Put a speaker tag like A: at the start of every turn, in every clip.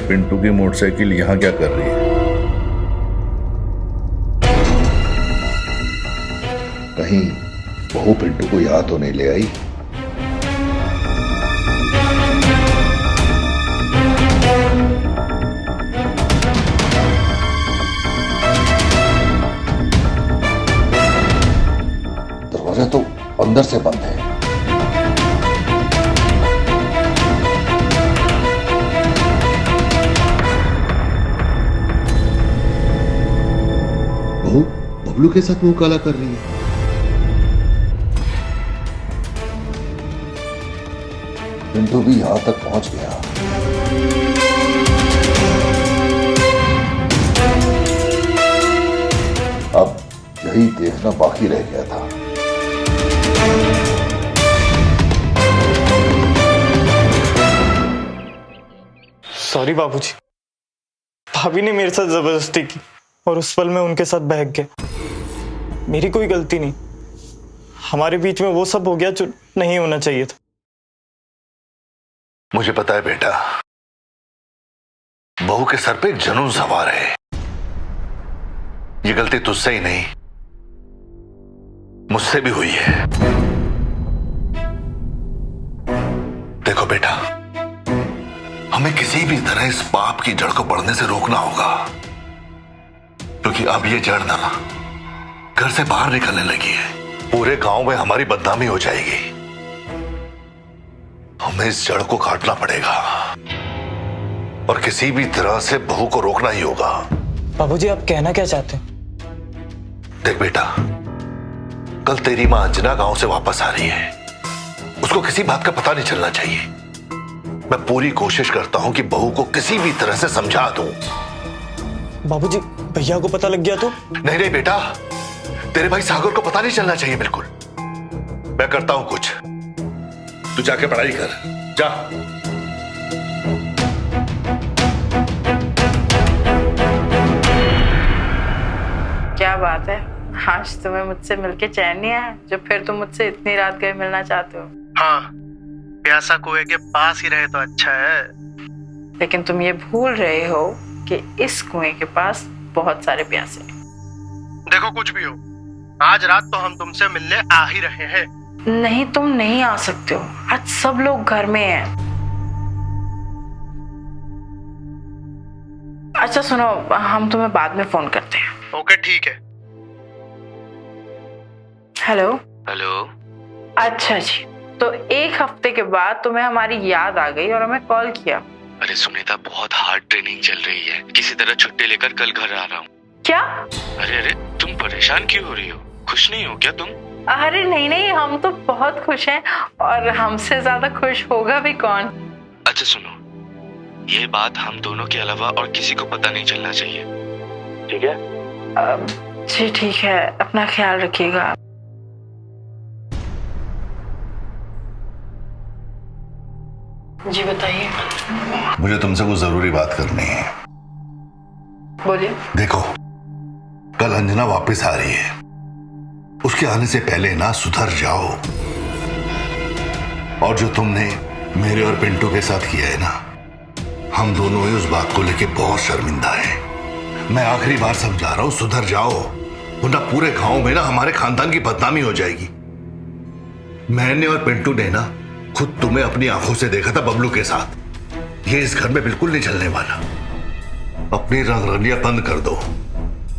A: पिंटू की मोटरसाइकिल यहाँ क्या कर रही है? कहीं बहू पिंटू को यहाँ तो नहीं ले आई? दरवाजा तो अंदर से बंद है। बहू बबलू के साथ मुंह काला कर रही है। पिंटू भी यहां तक पहुंच गया। अब यही देखना बाकी रह गया था।
B: सॉरी बाबूजी, भाभी ने मेरे साथ जबरदस्ती की और उस पल में उनके साथ बहक गया। मेरी कोई गलती नहीं, हमारे बीच में वो सब हो गया जो नहीं होना चाहिए था।
A: मुझे पता है बेटा, बहू के सर पे एक जुनून सवार है। ये गलती तुझसे ही नहीं, मुझसे भी हुई है। देखो बेटा, हमें किसी भी तरह इस पाप की जड़ को बढ़ने से रोकना होगा, क्योंकि अब ये जड़ ना घर से बाहर निकलने लगी है। पूरे गांव में हमारी बदनामी हो जाएगी। हमें इस जड़ को काटना पड़ेगा और किसी भी तरह से बहू को रोकना ही होगा।
B: बाबूजी, आप कहना क्या चाहते हैं?
A: देख बेटा, कल तेरी मां अंजना गांव से वापस आ रही है। उसको किसी बात का पता नहीं चलना चाहिए। मैं पूरी कोशिश करता हूं कि बहू को किसी भी तरह से समझा दूं।
B: बाबूजी, भैया को पता लग गया तो?
A: नहीं नहीं बेटा, तेरे भाई सागर को पता नहीं चलना चाहिए बिल्कुल। मैं करता हूं कुछ, तू जाके पढ़ाई कर, जा।
C: क्या बात है, आज तुम्हें मुझसे मिलके चैन नहीं आया जो फिर तुम मुझसे इतनी रात गए मिलना चाहते हो?
D: हाँ, प्यासा कुएं के पास ही रहे तो अच्छा है।
C: लेकिन तुम ये भूल रहे हो कि इस कुएं के पास बहुत सारे प्यासे हैं।
D: देखो, कुछ भी हो, आज रात तो हम तुमसे मिलने आ ही रहे हैं।
C: नहीं, तुम नहीं आ सकते हो। आज सब लोग घर में हैं। अच्छा सुनो, हम तुम्हें बाद में फोन करते हैं।
D: ओके, ठीक है।
C: हेलो।
E: हेलो।
C: अच्छा जी, तो एक हफ्ते के बाद तुम्हें हमारी याद आ गई और हमें कॉल किया।
E: अरे सुनीता, बहुत हार्ड ट्रेनिंग चल रही है, किसी तरह छुट्टी लेकर कल घर आ रहा हूँ।
C: क्या?
E: अरे तुम परेशान क्यों हो रही हो? खुश नहीं हो क्या तुम?
C: अरे नहीं नहीं, हम तो बहुत खुश हैं और हमसे ज्यादा खुश होगा भी कौन।
E: अच्छा सुनो, ये बात हम दोनों के अलावा और किसी को पता नहीं चलना चाहिए, ठीक है?
C: जी ठीक है, अपना ख्याल रखिएगा। जी बताइए।
A: मुझे तुमसे कुछ जरूरी बात करनी है।
C: बोलिए।
A: देखो, कल अंजना वापस आ रही है। उसके आने से पहले ना सुधर जाओ। और जो तुमने मेरे और पिंटू के साथ किया है ना, हम दोनों ही उस बात को लेके बहुत शर्मिंदा हैं। मैं आखिरी बार समझा रहा हूं, सुधर जाओ, वरना पूरे गांव में ना हमारे खानदान की बदनामी हो जाएगी। मैंने और पिंटू ने ना खुद तुम्हें अपनी आंखों से देखा था बबलू के साथ। ये इस घर में बिल्कुल नहीं चलने वाला। अपनी रंगरलियां बंद कर दो,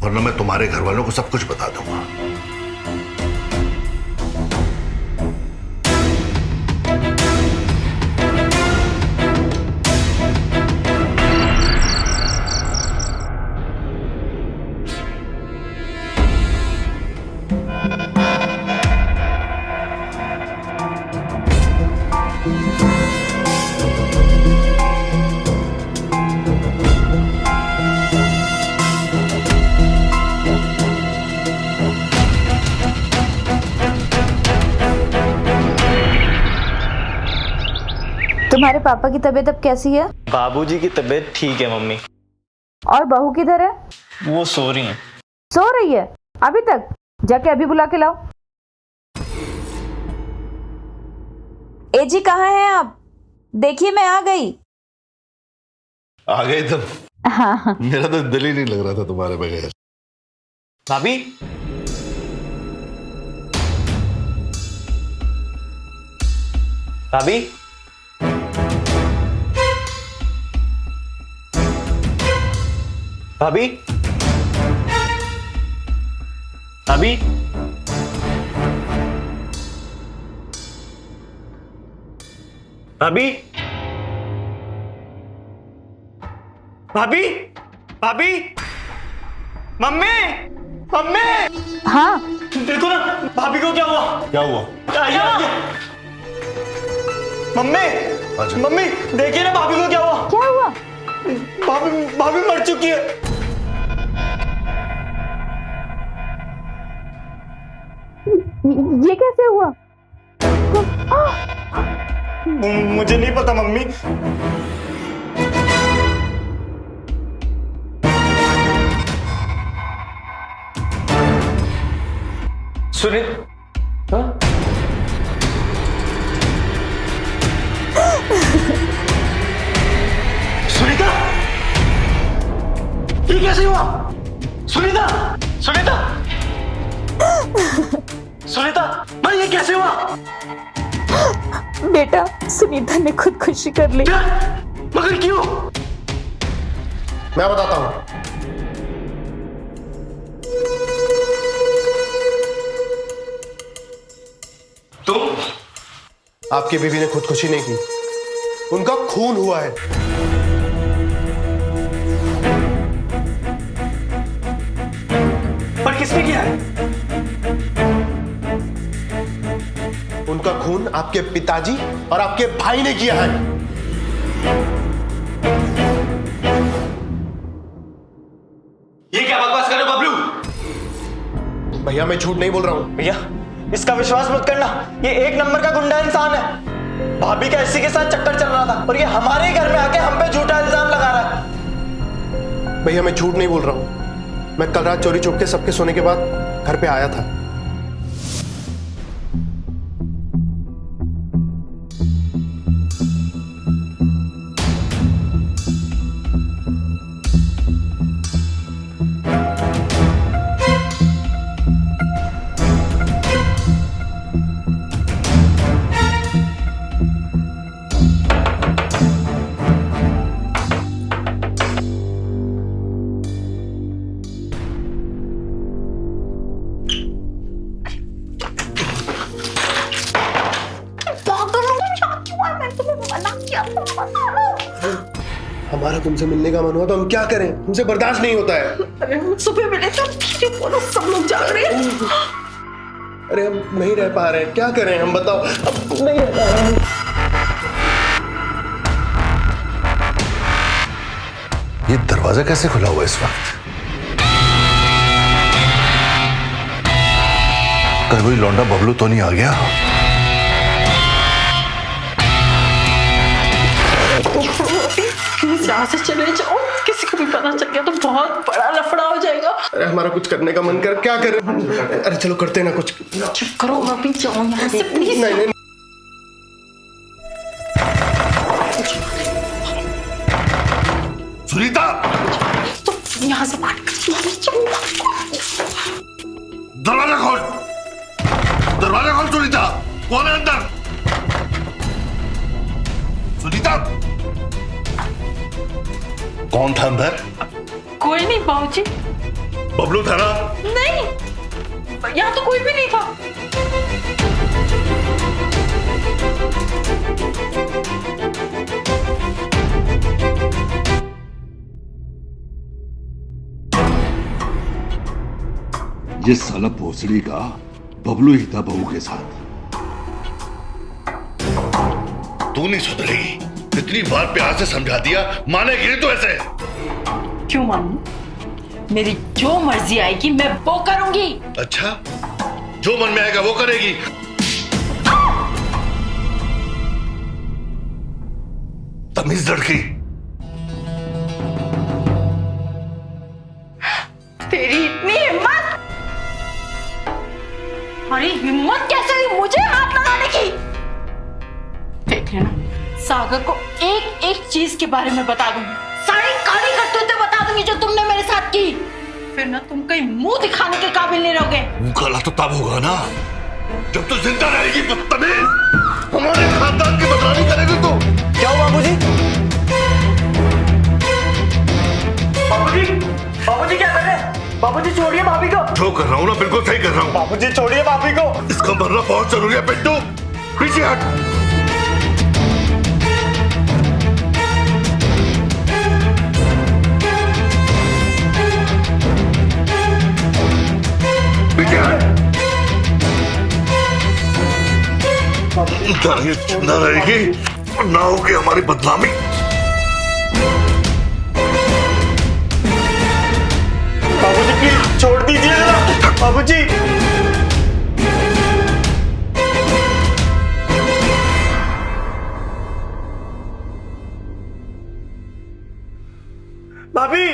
A: वरना मैं तुम्हारे घर वालों को सब कुछ बता दूंगा।
F: तुम्हारे पापा की तबीयत अब कैसी है?
B: बाबूजी की तबीयत ठीक है मम्मी।
F: और बहू किधर है?
B: वो सो रही हैं।
F: सो रही है अभी तक? जाके अभी बुला के लाओ। ए जी, कहाँ हैं आप? देखिए मैं आ गई।
A: आ गए तुम।
F: हाँ
A: मेरा तो दिल ही नहीं लग रहा था तुम्हारे बगैर।
B: भाभी, भाभी, भाभी, भाभी, भाभी, भाभी, भाभी, मम्मी, मम्मी,
F: हाँ
B: देखो ना भाभी को क्या हुआ।
A: क्या हुआ?
B: आइए, आइए। मम्मी,
A: अच्छा।
B: मम्मी देखिए ना भाभी को क्या हुआ।
F: क्या हुआ?
B: भाभी भाभी मर चुकी है।
F: ये कैसे हुआ?
B: मुझे नहीं पता मम्मी। सुनील, हाँ? सुनीता, ये कैसे हुआ? सुनीता, सुनीता, सुनीता, भाई ये कैसे हुआ?
F: बेटा, सुनीता ने खुदकुशी कर ली।
B: क्या? मगर क्यों?
D: मैं बताता हूं।
B: तुम?
D: आपकी बीवी ने खुदकुशी नहीं की, उनका खून हुआ है।
B: पर किसने किया है?
D: उनका खून आपके पिताजी और आपके भाई ने किया है।
E: ये क्या बकवास कर रहे हो बबलू?
D: भैया मैं झूठ नहीं बोल रहा हूं।
B: भैया, इसका विश्वास मत करना। ये एक नंबर का गुंडा इंसान है। भाभी का इसी के साथ चक्कर चल रहा था और ये हमारे ही घर में आके हम पे झूठा इल्जाम लगा रहा है।
D: भैया मैं झूठ नहीं बोल रहा हूं। मैं कल रात चोरी छुप के सबके सोने के बाद घर पे आया था। हमारा तुमसे मिलने का मन हुआ तो हम क्या करें? हमसे बर्दाश्त नहीं होता है।
C: अरे हम सुबह मिले थे, बोलो सब लोग जाग रहे हैं।
D: अरे हम नहीं रह पा रहे हैं, क्या करें हम बताओ? अब नहीं रह पा रहे हैं।
A: ये दरवाजा कैसे खुला हुआ इस वक्त? कल वही लौंडा बबलू तो नहीं आ गया?
C: यहाँ से चले जाओ, किसी को भी पता चल गया तो बहुत बड़ा लफड़ा हो जाएगा।
D: अरे हमारा कुछ करने का मन कर, क्या करें? अरे चलो करते हैं ना कुछ।
C: चुप करो, अभी जाओ यहाँ से प्लीज।
D: नहीं नहीं
A: सुनीता,
C: तो यहाँ से बात
A: दरवाजा खोल, दरवाजा खोल सुनीता। कौन है अंदर? सुनीता, कौन था अंदर?
C: कोई नहीं बाबूजी।
A: बबलू था ना?
C: नहीं, यहाँ तो कोई भी नहीं था।
A: ये साला भोसड़ी का बबलू ही था बहू के साथ। तू नहीं सुधरेगी। इतनी बार प्यार से समझा दिया, मानेगी नहीं तो ऐसे?
C: क्यों मानूं? मेरी जो मर्जी आएगी मैं वो करूंगी।
A: अच्छा, जो मन में आएगा वो करेगी। तमीज लड़की।
C: तेरी इतनी हिम्मत! अरे हिम्मत कैसे हुई मुझे हाथ लगाने की? देख लेना, सागर को एक एक चीज के बारे में बता दूंगी, सारी करूंगी जो तुमने मेरे साथ की। फिर ना तुम कहीं मुंह दिखाने के काबिल नहीं रहोगे।
A: गला तो तब होगा ना जब तू जिंदा रहेगी बदतमीज। हमारे खानदान की बदनामी करेगी तू।
B: क्या हुआ बाबूजी? बाबूजी, बाबूजी क्या कर रहे हैं? बाबूजी छोड़िए भाभी को।
A: जो कर रहा हूँ ना बिल्कुल सही कर रहा हूँ।
B: बाबूजी छोड़िए भाभी को।
A: इसका मरना बहुत जरूरी है पिंटू, पीछे हट। पीछे हट। जिंदा रहेगी और ना होगी हमारी बदनामी।
B: बाबूजी प्लीज छोड़ दीजिए जरा। बाबूजी भाभी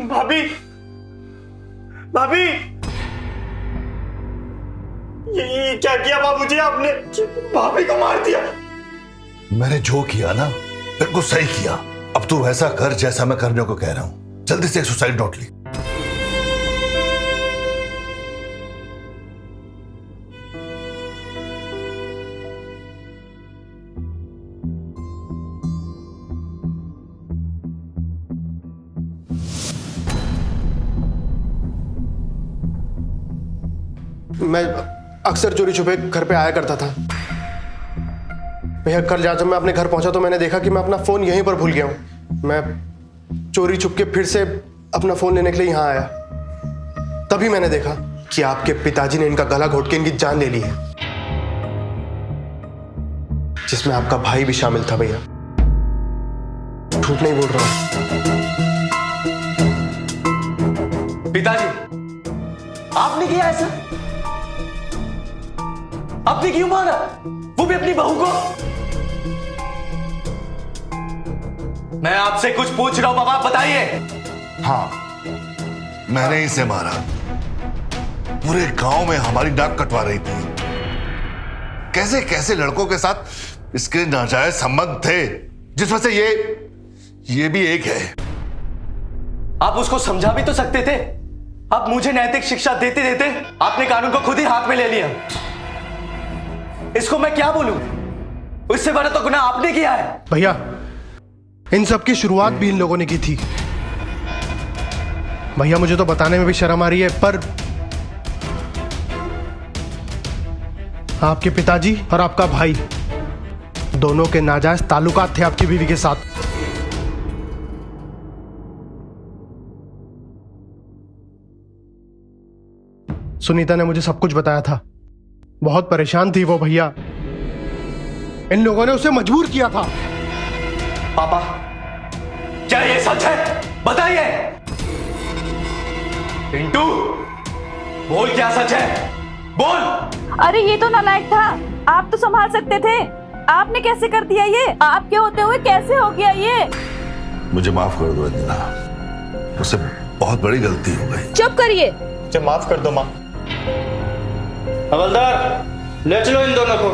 B: भाभी भाभी ये क्या किया बाबूजी आपने? भाभी को मार दिया।
A: मैंने जो किया ना बिल्कुल सही किया। अब तू वैसा कर जैसा मैं करने को कह रहा हूं। जल्दी से एक सुसाइड नोट लिख।
D: मैं अक्सर चोरी छुपे घर पे आया करता था भैया। कल जब मैं अपने घर पहुंचा तो मैंने देखा कि मैं अपना फोन यहीं पर भूल गया हूं। मैं चोरी छुप के फिर से अपना फोन लेने के लिए यहां आया। तभी मैंने देखा कि आपके पिताजी ने इनका गला घोट के इनकी जान ले ली है, जिसमें आपका भाई भी शामिल था। भैया झूठ नहीं बोल रहा हूं।
G: पिताजी आपने किया ऐसा? आपने क्यों मारा? वो भी अपनी बहू को? मैं आपसे कुछ पूछ रहा हूं बाबा, बताइए।
A: हाँ, मैंने इसे मारा। पूरे गांव में हमारी नाक कटवा रही थी। कैसे कैसे लड़कों के साथ इसके नाजायज संबंध थे, जिसमें से ये भी एक है।
G: आप उसको समझा भी तो सकते थे। आप मुझे नैतिक शिक्षा देते देते आपने कानून को खुद ही हाथ में ले लिया। इसको मैं क्या बोलूं? उससे बड़ा तो गुनाह आपने किया है।
D: भैया इन सब की शुरुआत भी इन लोगों ने की थी। भैया मुझे तो बताने में भी शर्म आ रही है, पर आपके पिताजी और आपका भाई दोनों के नाजायज ताल्लुकात थे आपकी बीवी के साथ। सुनीता ने मुझे सब कुछ बताया था। बहुत परेशान थी वो भैया। इन लोगों ने उसे मजबूर किया था।
G: पापा क्या ये सच है? बताइए। पिंटू बोल, क्या सच है? बोल।
F: अरे ये तो नालायक था। आप तो संभाल सकते थे। आपने कैसे कर दिया ये? आपके होते हुए कैसे हो गया ये?
A: मुझे माफ कर दो अंजना, मुझसे बहुत बड़ी गलती हो गई।
F: चुप करिए।
B: मुझे माफ कर दो माँ। हवलदार ले चलो इन दोनों को।